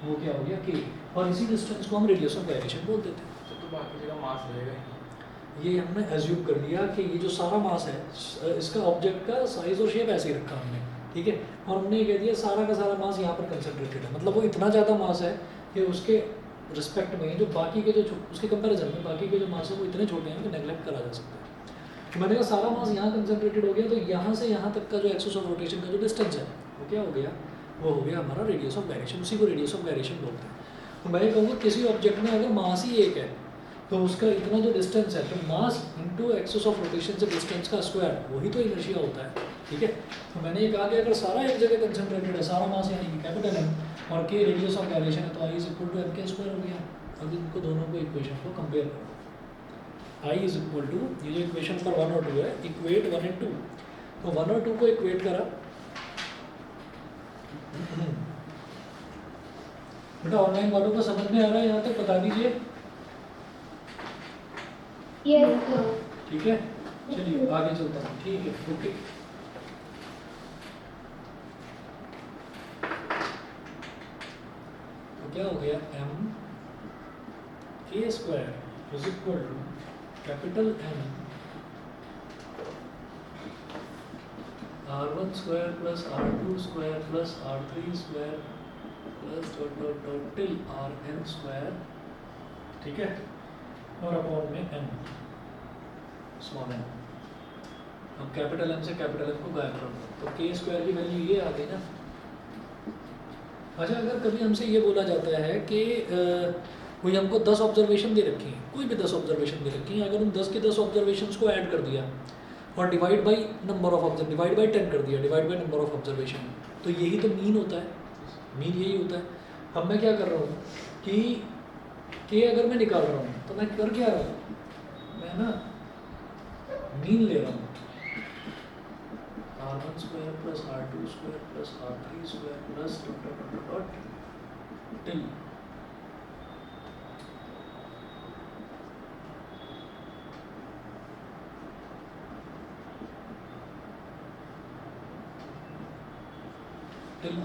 वो क्या हो गया k, और इसी डिस्टेंस को हम रेडियस ऑफ वायलेशन बोल देते हैं। तो बाकी जगह मास रहेगा, ये हमने एज्यूम कर लिया कि ये जो सारा मास है इसका ऑब्जेक्ट का साइज और शेप ऐसे ही रखा हमने, ठीक है, और हमने ये कह दिया सारा का सारा मास यहाँ पर कंसंट्रेटेड है, मतलब वो इतना ज़्यादा मास है कि उसके रिस्पेक्ट में जो बाकी के जो उसके कंपैरिजन में बाकी के जो मास है वो इतने छोटे हैं कि नेगलेक्ट करा जा सकता है। तो मैंने कहा सारा मास यहाँ कंसंट्रेटेड हो गया, तो यहाँ से यहाँ तक का जो एक्सिस ऑफ रोटेशन का जो डिस्टेंस है वो क्या हो गया, वो हो गया हमारा रेडियस ऑफ वायलेशन, उसी को रेडियस ऑफ वायलेशन बोलते हैं। तो मैं कहूँगा किसी ऑब्जेक्ट में अगर मास ही एक है तो उसका इतना जो डिस्टेंस है, तो mass into axis of rotation से डिस्टेंस का स्क्वायर, वही तो इनर्शिया होता है, ठीक है। तो मैंने ये कहा कि अगर सारा एक जगह कंसंट्रेटेड है, सारा मास यानी कि कैपिटल M और k रेडियस ऑफ वायलेशन है, तो I is equal to m k square हो गया। अब इनको दोनों को इक्वेशन को कंपेयर करो, I इज इक्वल टू, ये जो इक्वेशन नंबर 1 और 2 है, इक्वेट 1 एंड 2, तो 1 और 2 को इक्वेट करा, बेटा ऑनलाइन वालों को समझ में आ रहा है यहाँ तक, बता दीजिए, ठीक है। चलिए आगे चलता हूँ, ठीक है, ओके। तो क्या हो गया, m k square is equal to capital M r1 square plus r2 square plus r3 square plus dot dot dot till rn square, ठीक है, और अपॉन में n स्मॉल n। अब कैपिटल M से कैपिटल M को गायब कर दो, तो k स्क्वायर की वैल्यू ये आ गई ना। अच्छा, अगर कभी हमसे ये बोला जाता है कि कोई हमको 10 ऑब्जर्वेशन दे रखी हैं, कोई भी 10 ऑब्जर्वेशन दे रखी हैं, अगर उन 10 के 10 ऑब्जर्वेशन को ऐड कर दिया और divide by number of observe divide by 10 कर दिया, divide by number of observation, तो यही तो मीन होता है, मीन यही होता है। अब मैं क्या कर रहा हूँ कि अगर मैं निकाल रहा हूँ तो मैं कर क्या रहा हूँ, मैं ना मीन ले रहा हूँ, r1 square plus r2 square plus r3 square plus dot dot dot dot till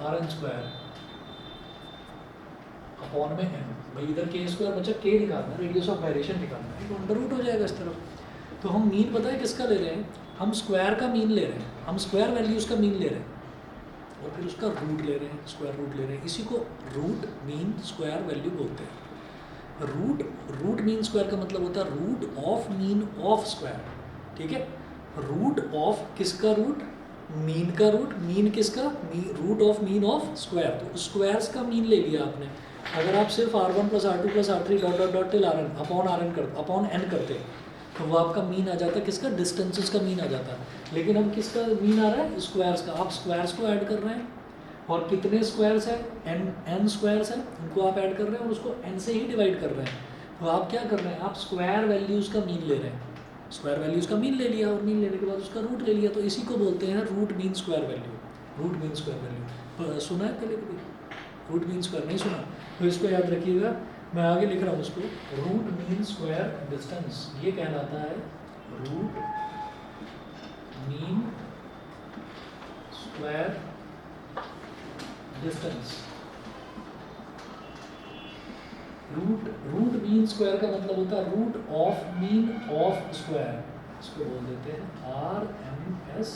rn square upon में n। भाई इधर k स्क्वायर बचा, k निकालना है, रेडियस ऑफ गायरेशन निकालना है, तो अंडर रूट हो जाएगा इस तरफ। तो हम मीन पता है किसका ले रहे हैं, हम स्क्वायर का मीन ले रहे हैं, हम स्क्वायर वैल्यूज़ का मीन ले रहे हैं और फिर उसका रूट ले रहे हैं, स्क्वायर रूट ले रहे हैं। इसी को रूट मीन स्क्वायर वैल्यू बोलते हैं। रूट मीन स्क्वायर का मतलब होता है root of mean of square, ठीक है। रूट ऑफ किसका रूट, मीन का रूट, मीन किसका, root of mean of square. तो स्क्वायर्स का मीन ले लिया आपने। अगर आप सिर्फ r1 plus r2 plus r3 dot dot dot till rn upon n करते तो वो आपका मीन आ जाता है किसका, डिस्टेंसेस का मीन आ जाता है। लेकिन हम किसका मीन आ रहा है, स्क्वायर्स का। आप स्क्वायर्स को ऐड कर रहे हैं और कितने स्क्वायर्स हैं, n स्क्वायर्स हैं, उनको आप ऐड कर रहे हैं और उसको n से ही डिवाइड कर रहे हैं। तो आप क्या कर रहे हैं, आप स्क्वायर वैल्यूज़ का मीन ले रहे हैं, स्क्वायर वैल्यूज़ का मीन ले लिया और मीन लेने के बाद उसका रूट ले लिया, तो इसी को बोलते हैं root mean square value. Root mean square value सुना है पहले कभी, रूट मीन स्क्वायर नहीं सुना, तो इसको याद रखिएगा। मैं आगे लिख रहा हूँ उसको, रूट मीन स्क्वायर डिस्टेंस, ये कहलाता है root mean square distance. Root mean square का मतलब होता है root of mean of square, इसको बोल देते हैं RMS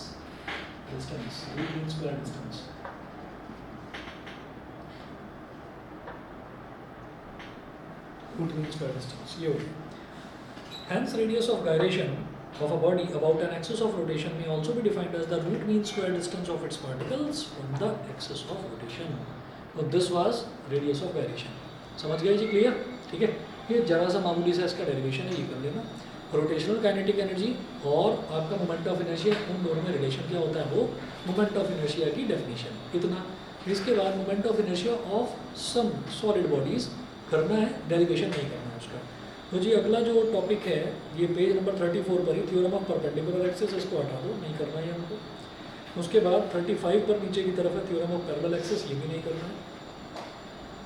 distance, root mean square distance. Root mean square distance ये हो गया। Hence radius of gyration of a body about an axis of rotation may also be defined as the root mean square distance of its particles from the axis of rotation. So this was radius of gyration. समझ गए जी, clear, ठीक है। ये जरा सा मामूली सा इसका डेरिवेशन है, ये कर लेना। रोटेशनल काइनेटिक एनर्जी और आपका मोमेंट ऑफ इनर्शिया, उन दोनों में रिलेशन क्या होता है, वो मोमेंट ऑफ इनर्शिया की डेफिनेशन, इतना। इसके बाद moment of inertia of some solid bodies करना है, डेरिवेशन नहीं करना है उसका। तो जी अगला जो टॉपिक है ये पेज नंबर 34 पर ही, थ्योरम ऑफ परपेंडिकुलर एक्सिस, इसको हटा दो, नहीं करना है हमको। उसके बाद 35 पर नीचे की तरफ है थ्योरम ऑफ पैरेलल एक्सिस, ये भी नहीं करना है।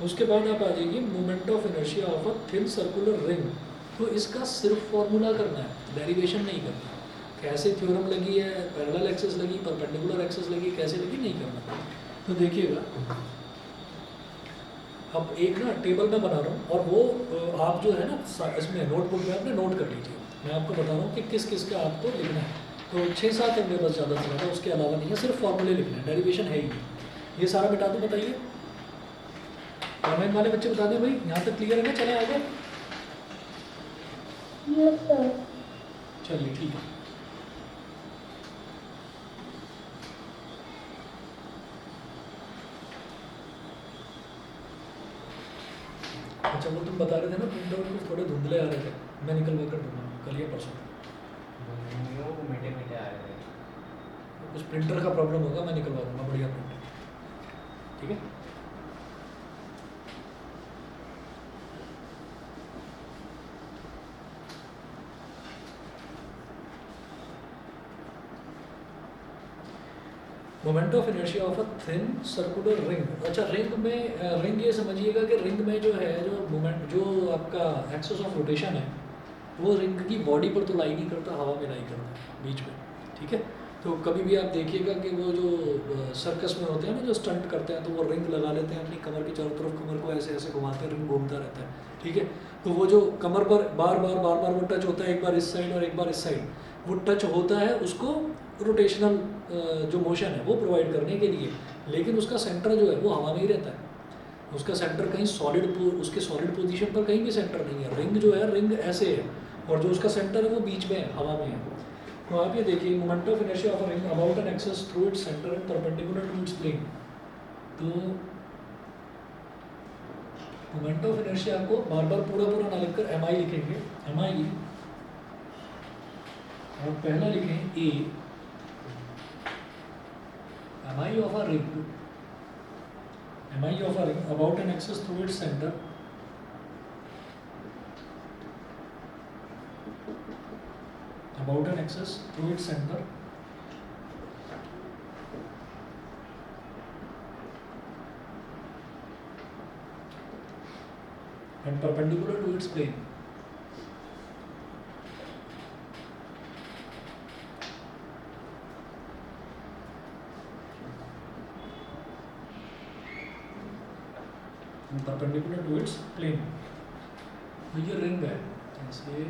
उसके बाद आप आ जाइए moment of inertia of a thin circular ring, तो इसका सिर्फ फॉर्मूला करना है, डेरिवेशन नहीं करना। कैसे थ्योरम लगी है, पैरेलल एक्सिस लगी, परपेंडिकुलर एक्सिस लगी, कैसे लगी, नहीं करना। तो देखिएगा अब एक ना टेबल मैं बना रहा हूँ और वो आप जो है ना इसमें नोटबुक में अपने नोट कर लीजिए। मैं आपको बता रहा हूँ कि किस किस का आपको लिखना है। तो 6-7 है मेरे पास, ज़्यादा से ज़्यादा, उसके अलावा नहीं है, सिर्फ फॉर्मूले लिखना है, डेरिवेशन है ही नहीं। ये सारा मिटा दो, बताइए ऑनलाइन वाले बच्चे बता दें भाई, यहाँ तक क्लियर है ना, चले आगे। चलिए ठीक है। अच्छा वो तुम बता रहे थे ना प्रिंट आउट कुछ थोड़े धुंधले आ रहे थे, मैं निकलवा कर दूंगा कल या परसों। मीठे मीठे आ रहे थे, कुछ प्रिंटर का प्रॉब्लम होगा, मैं निकलवा दूंगा बढ़िया प्रिंटर, ठीक है। Moment of inertia of a thin circular ring. अच्छा रिंग में, रिंग ये समझिएगा कि रिंग में जो है जो मोमेंट, जो आपका एक्सिस ऑफ रोटेशन है वो रिंग की बॉडी पर तो लाई नहीं करता, हवा में लाई करता है बीच में, ठीक है। तो कभी भी आप देखिएगा कि वो जो सर्कस में होते हैं ना जो स्टंट करते हैं, तो वो रिंग लगा लेते हैं अपनी कमर की चारों तरफ, कमर को ऐसे ऐसे घुमाते हैं, रिंग घूमता रहता है, ठीक है। तो वो जो कमर पर बार बार वो टच होता है, एक बार इस साइड और एक बार इस साइड, वो टच होता है, उसको रोटेशनल जो मोशन है वो प्रोवाइड करने के लिए। लेकिन उसका सेंटर जो है वो हवा में ही रहता है, उसका सेंटर कहीं सॉलिड, उसके सॉलिड पोजीशन पर कहीं भी सेंटर नहीं है। रिंग जो है, रिंग ऐसे है और जो उसका सेंटर है वो बीच में है, हवा में है। तो आप ये देखिए moment of inertia of a ring about an axis through its centre and perpendicular to its plane. तो मोमेंट ऑफ इनर्शिया को बार बार पूरा पूरा ना लिखकर एम आई लिखेंगे, एम आई, और पहला लिखें A, M I of a ring, M I of a ring about an axis through its centre, about an axis through its center, and perpendicular to its plane. And perpendicular to its plane. तो ये ring है, ऐसे ये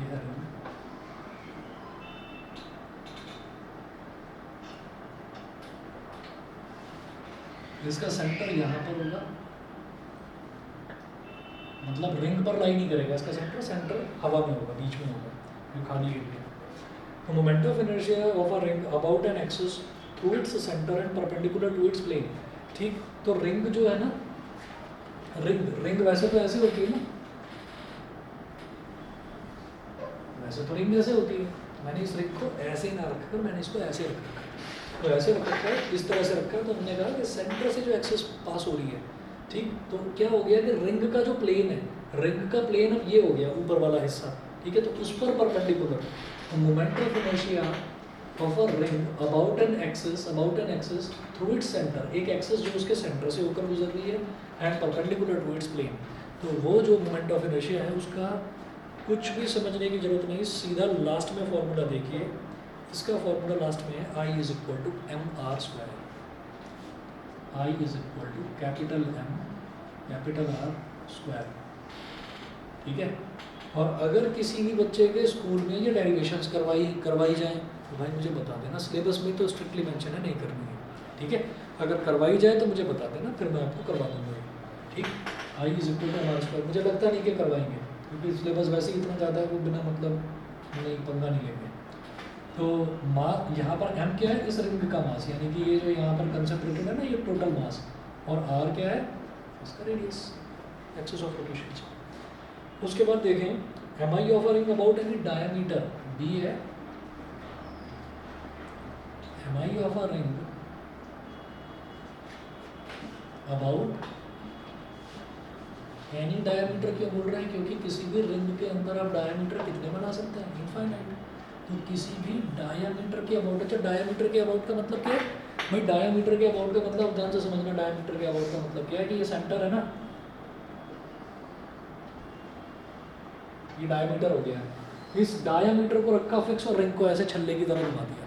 है ring, इसका centre यहाँ पर होगा, मतलब रिंग पर लाई नहीं करेगा, इसका सेंटर हवा में होगा, बीच में होगा, ये खाली एरिया। तो moment of inertia of a ring about an axis through its centre and perpendicular to its plane. ठीक, तो रिंग जो है ना, रिंग वैसे तो ऐसे होती है ना, वैसे तो रिंग ऐसे होती है, मैंने इस रिंग को ऐसे ही ना रखकर मैंने इसको ऐसे रखा, तो ऐसे रखा है, इस तरह से रखा है, तो हमने कहा कि सेंटर से जो एक्सिस पास हो रही है, ठीक, तो क्या हो गया कि रिंग का जो प्लेन है, रिंग का प्लेन अब ये हो गया ऊपर वाला हिस्सा, ठीक है, तो उस पर परपेंडिकुलर, तो moment of inertia of a ring about an axis through its centre, एक एक्सिस जो उसके सेंटर से होकर गुजर रही है, and perpendicular to its plane, तो वो जो मोमेंट ऑफ इनर्शिया है उसका कुछ भी समझने की जरूरत नहीं, सीधा लास्ट में फॉर्मूला देखिए, इसका फॉर्मूला लास्ट में है I is equal to M R square, I is equal to capital M capital R square, ठीक है। और अगर किसी भी बच्चे के स्कूल में ये डेरिवेशंस करवाई जाए तो भाई मुझे बता देना, सिलेबस में तो स्ट्रिक्टली मेंशन है नहीं करनी है, ठीक है, अगर करवाई जाए तो मुझे बता देना, फिर मैं आपको करवा दूंगा, ठीक। I is equal to M R square, मुझे लगता नहीं कि करवाएंगे क्योंकि सिलेबस वैसे ही इतना ज़्यादा है, वो बिना मतलब नहीं पंगा नहीं लेंगे। तो यहाँ पर m क्या है, इस रिंग का मास, यानी कि ये जो यहाँ पर कंसंट्रेटेड है ना, ये टोटल मास, और r क्या है, इसका रेडियस, एक्सिस ऑफ रोटेशन। उसके बाद देखें M I of a ring about any diameter, b है, M I of a ring about any diameter क्यों बोल रहे हैं, क्योंकि किसी भी रिंग के अंदर आप डायमीटर कितने बना सकते हैं, इनफाइनाइट, तो किसी भी डायमीटर के अबाउट, अच्छा डायमीटर के अबाउट का मतलब क्या है भाई, डायमीटर के अबाउट का मतलब ध्यान से समझना, डायमीटर के अबाउट का मतलब क्या है कि ये सेंटर है ना, ये डायमीटर हो गया, इस डायमीटर को रखा फिक्स और रिंग को ऐसे छल्ले की तरह घुमा दिया,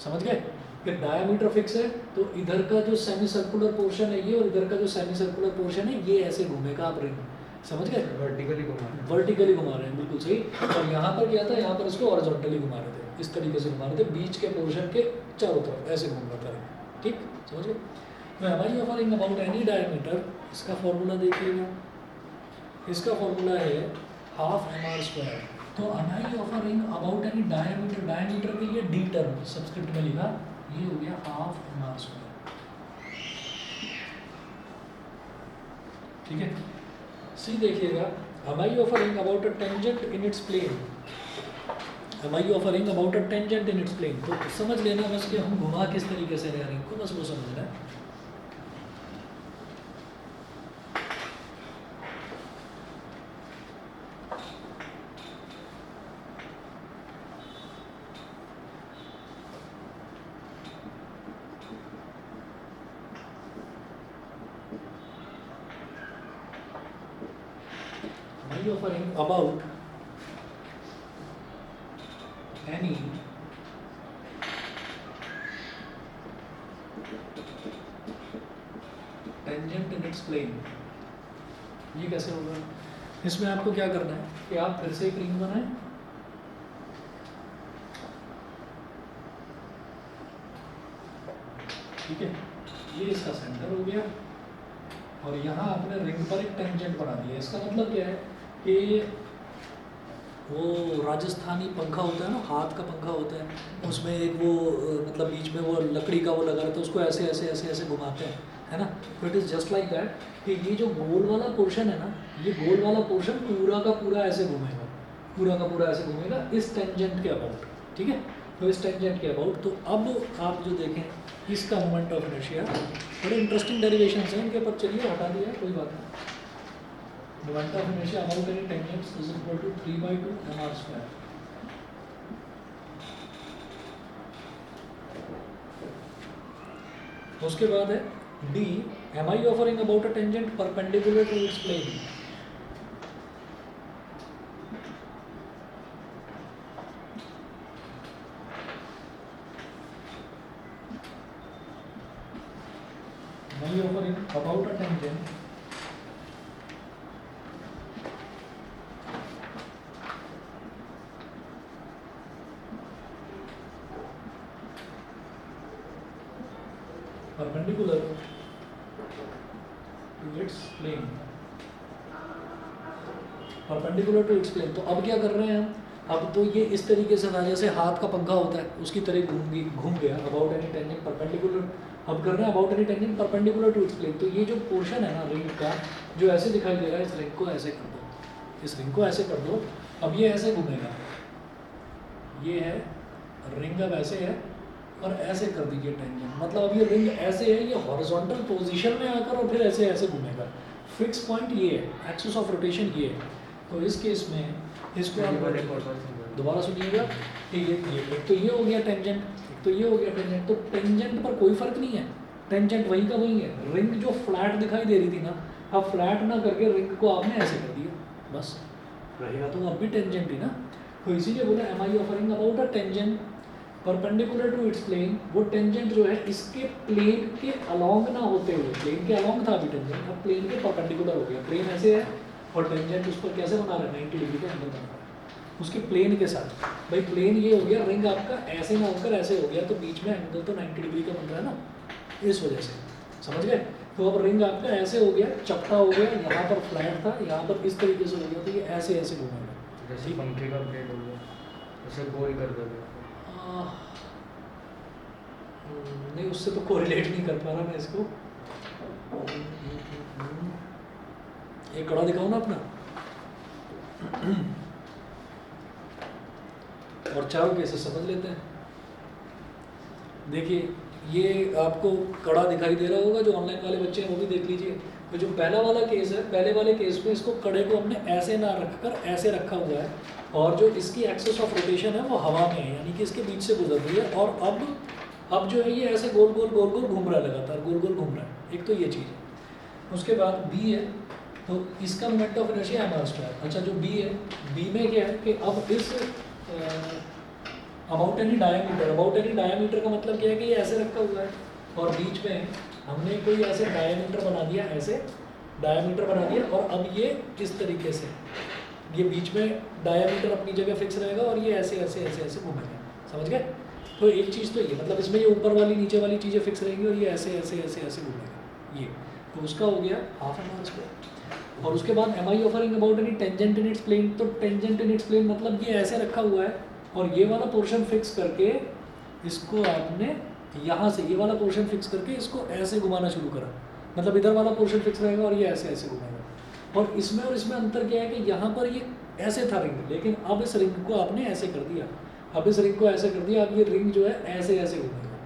समझ गए कि डायमीटर फिक्स है, तो इधर का जो सेमी सर्कुलर पोर्शन है ये, और इधर का जो सेमी सर्कुलर पोर्शन है ये ऐसे घूमेगा, आप रिंग समझ गए, वर्टिकली घुमा रहे हैं, बिल्कुल सही। और यहाँ पर क्या था, यहाँ पर इसको हॉरिजॉन्टली घुमा रहे थे, इस तरीके से घुमा रहे थे, बीच के पोर्शन के चारों तरफ ऐसे घूम रहा था, ठीक, समझ गए। तो हमारी ऑफरिंग अबाउट एनी डायमीटर, इसका फॉर्मूला देखिएगा, इसका फॉर्मूला है हाफ एम आर स्क्वायर। तो हमारी of ring about any diameter, diameter के लिए डी टर्म सब्सक्रिप्ट में लिखा, ये हो गया हाफ एम आर स्क्वायर, ठीक है। सी देखिएगा, am I offering about a tangent in its plane, am I offering about a tangent in its plane, तो समझ लेना बस कि हम घुमा किस तरीके से रह रहे हैं, बस वो समझना है। Offering about any tangent in its plane, ये कैसे होगा, इसमें आपको क्या करना है कि आप फिर से एक रिंग बनाएं, ठीक है, ये इसका सेंटर हो गया, और यहाँ आपने रिंग पर एक टेंजेंट बना दिया, इसका मतलब क्या है कि वो राजस्थानी पंखा होता है ना, हाथ का पंखा होता है, उसमें एक वो मतलब बीच में वो लकड़ी का वो लगा रहता है, उसको ऐसे ऐसे ऐसे ऐसे घुमाते हैं, है ना। तो it is just like that कि ये जो गोल वाला पोर्शन है ना, ये गोल वाला पोर्शन पूरा का पूरा ऐसे घूमेगा, पूरा का पूरा ऐसे घूमेगा इस टेंजेंट के अबाउट, ठीक है। तो इस टेंजेंट के अबाउट, तो अब आप जो देखें इसका मोमेंट ऑफ इनर्शिया, बड़े इंटरेस्टिंग डेरिवेशंस हैं इनके ऊपर, चलिए हटा दिया कोई बात नहीं। Moment of inertia about any tangents is equal to 3/2 mr²। उसके बाद है D, M I of ring about a tangent perpendicular to its plane. M I of ring about a tangent perpendicular to its plane, perpendicular to its plane। तो अब क्या कर रहे हैं हम, अब तो ये इस तरीके से था जैसे हाथ का पंखा होता है उसकी तरह घूम गया अबाउट एनी टेंजेंट परपेंडिकुलर। अब कर रहे हैं about any tangent perpendicular to its plane. तो ये जो पोर्शन है ना रिंग का, जो ऐसे दिखाई दे रहा है, इस रिंग को ऐसे कर दो, इस रिंग को ऐसे कर दो, अब ये ऐसे घूमेगा, ये है रिंग अब ऐसे है और ऐसे कर दीजिए टेंजेंट, मतलब अब ये रिंग ऐसे है, ये हॉरिजॉन्टल पोजीशन में आकर और फिर ऐसे ऐसे घूमेगा। फिक्स पॉइंट ये है, एक्सिस ऑफ रोटेशन ये है। तो इस केस में इसको आप दोबारा सुनिएगा, ठीक है। ये एक तो ये हो गया टेंजेंट, एक तो ये हो गया टेंजेंट। तो टेंजेंट पर कोई फर्क नहीं है, टेंजेंट वही का वही है। रिंग जो फ्लैट दिखाई दे रही थी ना, अब फ्लैट ना करके रिंग को आपने ऐसे कर दिया, बस रहेगा तो अब भी टेंजेंट ही ना। तो इसीलिए बोला M I of ring about a tangent perpendicular to its plane. वो टेंजेंट जो है इसके प्लेन के अलोंग ना होते हुए, प्लेन के अलोंग था अभी टेंजेंट, अब प्लेन के परपेंडिकुलर हो गया। प्लेन ऐसे है और टेंजेंट उस पर कैसे बना रहा है, 90 डिग्री के एंगल बना रहा है उसके प्लेन के साथ। भाई प्लेन ये हो गया, रिंग आपका ऐसे ना होकर ऐसे हो गया, तो बीच में एंगल तो 90 डिग्री का बन रहा है ना, इस वजह से, समझ गए। तो अब रिंग आपका ऐसे हो गया, चपटा हो गया, यहाँ पर फ्लैट था, यहाँ पर इस तरीके से हो गया, तो ये ऐसे ऐसे घूमेगा, जैसे पंखे का ब्लेड हो गया, उसे गोल कर दोगे। नहीं, उससे तो कोरिलेट नहीं कर पा रहा मैं इसको। एक कड़ा दिखाऊं ना अपना, और चारों केसेस समझ लेते हैं। देखिए ये आपको कड़ा दिखाई दे रहा होगा, जो ऑनलाइन वाले बच्चे हैं वो भी देख लीजिए। तो जो पहला वाला केस है, पहले वाले केस में इसको कड़े को हमने ऐसे ना रखकर ऐसे रखा हुआ है, और जो इसकी एक्सिस ऑफ रोटेशन है वो हवा में है, यानी कि इसके बीच से गुजर रही है, और अब जो है ये ऐसे गोल गोल गोल गोल घूम रहा है, लगातार गोल गोल घूम रहा है। एक तो ये चीज़ है। उसके बाद बी है, तो इसका मोमेंट ऑफ इनर्शिया mr²। अच्छा जो बी है, बी में क्या है कि अब इस about any diameter, about any diameter का मतलब क्या है कि ये ऐसे रखा हुआ है, और बीच में हमने कोई ऐसे डायामीटर बना दिया, ऐसे डायामीटर बना दिया, और अब ये इस तरीके से ये बीच में डायामीटर अपनी जगह फिक्स रहेगा, और ये ऐसे ऐसे ऐसे ऐसे घूमेगा, समझ गए। तो एक चीज़ तो ये, मतलब इसमें ये ऊपर वाली नीचे वाली चीज़ें फिक्स रहेंगी, और ये ऐसे ऐसे ऐसे ऐसे घूमेगा, ये तो उसका हो गया हाफ mr²। और उसके बाद M I of ring about any tangent in its plane. तो टेंजेंट इन इट्स प्लेन मतलब ये ऐसे रखा हुआ है, और ये वाला पोर्शन फिक्स करके इसको आपने यहाँ से ये वाला पोर्शन फिक्स करके इसको ऐसे घुमाना शुरू करा, मतलब इधर वाला पोर्शन फिक्स रहेगा और ये ऐसे ऐसे घुमाएगा। और इसमें अंतर क्या है कि यहाँ पर ये ऐसे था रिंग, लेकिन अब इस रिंग को आपने ऐसे कर दिया, अब इस रिंग को ऐसे कर दिया, अब ये रिंग जो है ऐसे ऐसे घूमेगा,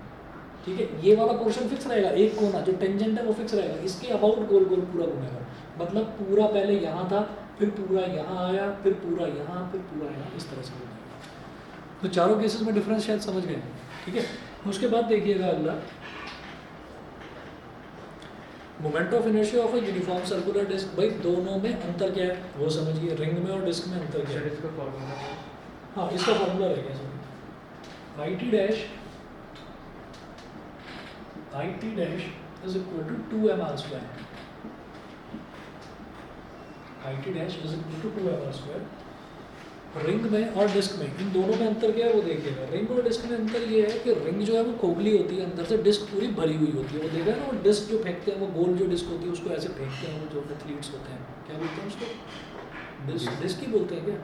ठीक है। ये वाला पोर्शन फिक्स रहेगा, एक कोना जो टेंजेंट है वो फिक्स रहेगा, इसके अबाउट गोल गोल पूरा घूमेगा, मतलब पूरा पहले यहाँ था, फिर पूरा यहाँ आया, फिर पूरा यहाँ, फिर पूरा यहाँ, इस तरह से घूमेगा। तो चारों केसेस में डिफरेंस शायद समझ गए, ठीक है। उसके बाद देखिएगा अगला, moment of inertia of a uniform circular disc. भाई दोनों में अंतर क्या है वो समझिए, रिंग में और डिस्क में अंतर क्या है। इसका फॉर्मूला, हाँ इसका फॉर्मूला रहेगा sir, IT dash is equal to 2mr²। IT dash is equal to 2mr²। Ring में और डिस्क में, इन दोनों में अंतर क्या है वो देखिएगा। रिंग और डिस्क में अंतर ये है कि रिंग जो है वो खोखली होती है, अंदर से डिस्क पूरी भरी हुई होती है। वो देखा है ना, वो डिस्क जो फेंकते हैं, वो गोल जो डिस्क होती है उसको ऐसे फेंकते हैं, वो जो एथलीट्स होते हैं, क्या बोलते हैं उसको, डिस्क ही बोलते हैं क्या,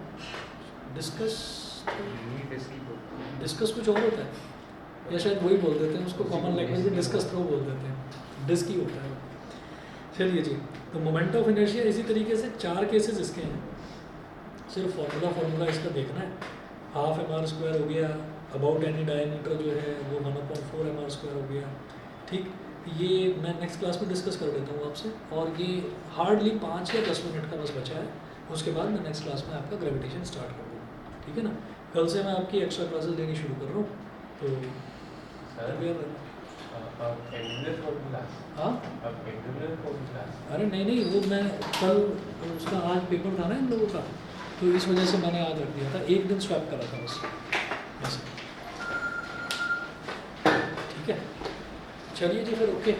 डिस्कस नहीं डिस्की को डिस्कस कुछ और होता है या शायद वही बोल देते हैं उसको, कॉमन लैंग्वेज में डिस्कस थ्रो बोल देते हैं, डिस्क ही होता है। चलिए जी, तो मोमेंट ऑफ इनर्शिया इसी तरीके से 4 केसेस इसके हैं, सिर्फ फार्मूला इसका देखना है। हाफ mr² हो गया, अबाउट एनी डायमीटर जो है वो 1/4 mr² हो गया, ठीक। ये मैं नेक्स्ट क्लास में डिस्कस कर देता हूँ आपसे, और ये हार्डली 5 या 10 मिनट का बस बचा है, उसके बाद मैं नेक्स्ट क्लास में आपका ग्रेविटेशन स्टार्ट कर दूँगा, ठीक है ना। कल से मैं आपकी एक्स्ट्रा क्लासेस लेनी शुरू कर रहा हूँ, तो प्रिपेयर रहना। हाँ अरे नहीं, वो मैं कल, उसका आज पेपर था ना इन लोगों का, तो इस वजह से मैंने आज रख दिया था, एक दिन स्वैप करा था बस, ठीक है। चलिए जी फिर, ओके।